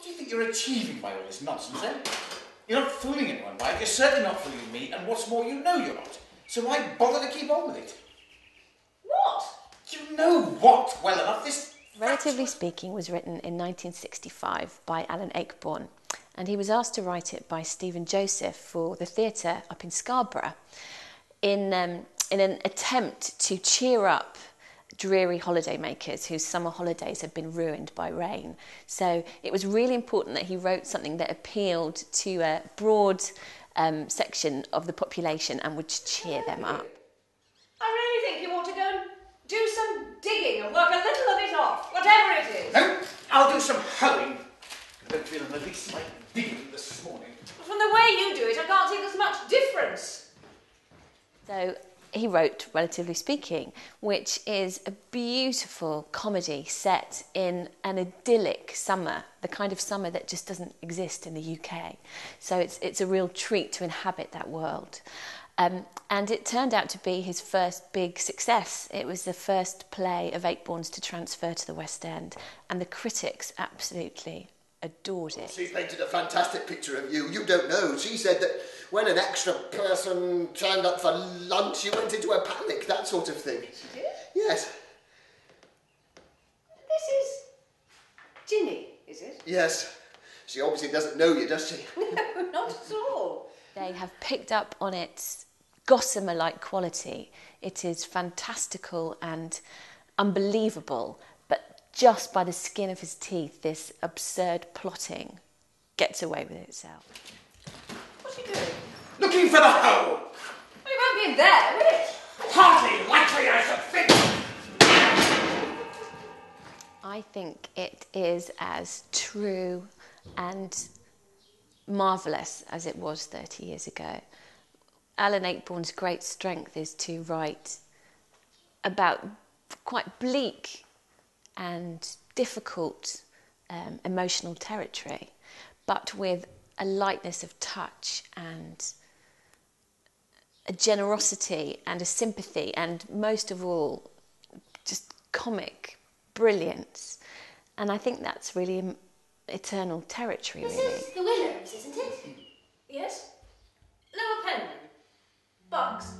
do you think you're achieving by all this nonsense, eh? You're not fooling anyone by it, you're certainly not fooling me, and what's more, you know you're not. So why bother to keep on with it? What? You know what well enough, this... Relatively Speaking was written in 1965 by Alan Ayckbourn, and he was asked to write it by Stephen Joseph for the theatre up in Scarborough in an attempt to cheer up dreary holidaymakers whose summer holidays had been ruined by rain. So it was really important that he wrote something that appealed to a broad section of the population and would cheer them up. I really think you ought to go and do some digging and work a little of it off, whatever it is. No, I'll do some hoeing. I don't feel in the least like digging this morning. From the way you do it, I can't see there's much difference. So he wrote Relatively Speaking, which is a beautiful comedy set in an idyllic summer, the kind of summer that just doesn't exist in the UK. So it's a real treat to inhabit that world. And it turned out to be his first big success. It was the first play of Ayckbourn's to transfer to the West End, and the critics absolutely adored it. She painted a fantastic picture of you. You don't know. She said that when an extra person turned up for lunch, you went into a panic, that sort of thing. She did? Yes. This is Ginny, is it? Yes. She obviously doesn't know you, does she? No, not at all. They have picked up on its gossamer-like quality. It is fantastical and unbelievable, but just by the skin of his teeth, this absurd plotting gets away with itself. What's he doing? Looking for the hoe! Well, it won't be in there, will it? Hardly likely, I should think. I think it is as true and marvellous as it was 30 years ago. Alan Ayckbourn's great strength is to write about quite bleak and difficult emotional territory, but with a lightness of touch and a generosity and a sympathy and, most of all, just comic brilliance. And I think that's really eternal territory, really. This is the Willows, isn't it? Yes. Lower Penman. Box.